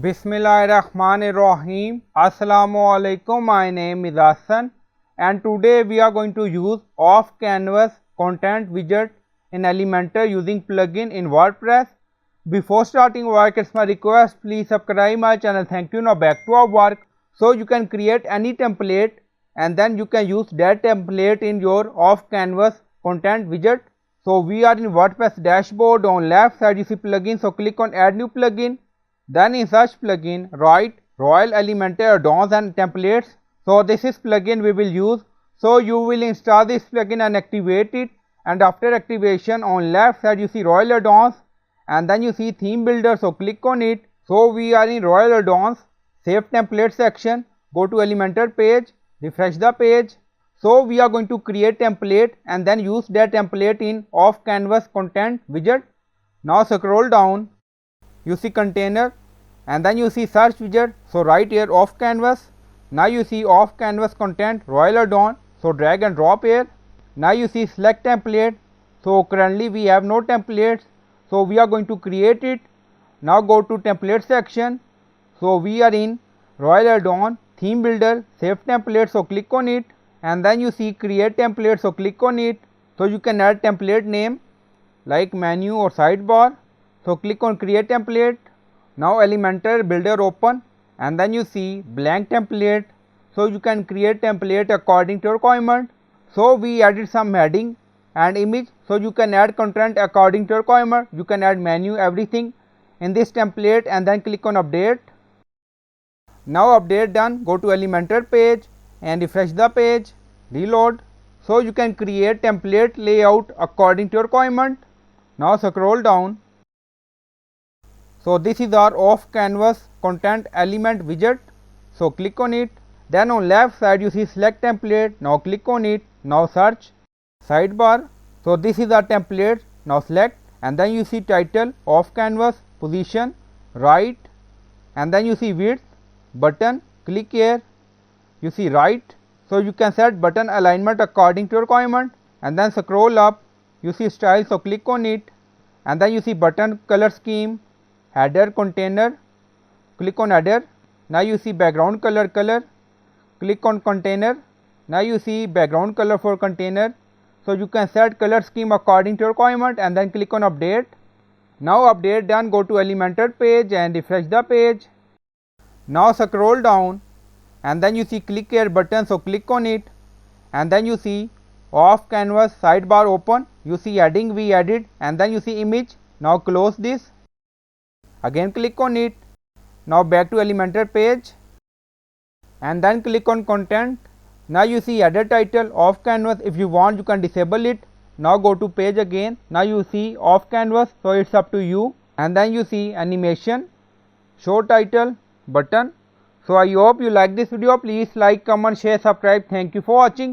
Bismillahirrahmanirrahim. Assalamualaikum. My name is Hassan and today we are going to use OffCanvas content widget in Elementor using plugin in WordPress. Before starting work, it's my request, please subscribe my channel. Thank you. Now back to our work. So you can create any template and then you can use that template in your OffCanvas content widget. So we are in WordPress dashboard. On left side you see plugin, so click on add new plugin. Then in search plugin write Royal Elementor add-ons and templates. So this is plugin we will use. So you will install this plugin and activate it, and after activation on left side you see Royal add-ons and then you see theme builder, so click on it. So we are in Royal add-ons, save template section, go to Elementor page, refresh the page. So we are going to create template and then use that template in OffCanvas content widget. Now scroll down, you see container and then you see search widget, so right here OffCanvas. Now you see OffCanvas content Royal add-on, so drag and drop here. Now you see select template, so currently we have no templates, so we are going to create it. Now go to template section, so we are in Royal add-on, theme builder, save template, so click on it and then you see create template, so click on it. So you can add template name like menu or sidebar, so click on create template. Now Elementor builder open and then you see blank template, so you can create template according to your requirement. So we added some heading and image, so you can add content according to your requirement. You can add menu, everything in this template and then click on update. Now update done, go to Elementor page and refresh the page, reload. So you can create template layout according to your requirement. Now scroll down. So this is our OffCanvas content element widget, so click on it. Then on left side you see select template, now click on it. Now search sidebar, so this is our template, now select and then you see title OffCanvas, position, right and then you see width, button, click here, you see right, so you can set button alignment according to your requirement and then scroll up, you see style, so click on it and then you see button color scheme, header, container, click on header. Now you see background color, click on container. Now you see background color for container, so you can set color scheme according to your requirement and then click on update. Now update done, go to Elementor page and refresh the page. Now scroll down and then you see click here button, so click on it and then you see OffCanvas sidebar open, you see heading we added and then you see image. Now close this, again click on it. Now back to Elementor page and then click on content. Now you see header title OffCanvas, if you want you can disable it. Now go to page again, now you see OffCanvas, so it's up to you and then you see animation, show title, button. So I hope you like this video. Please like, comment, share, subscribe. Thank you for watching.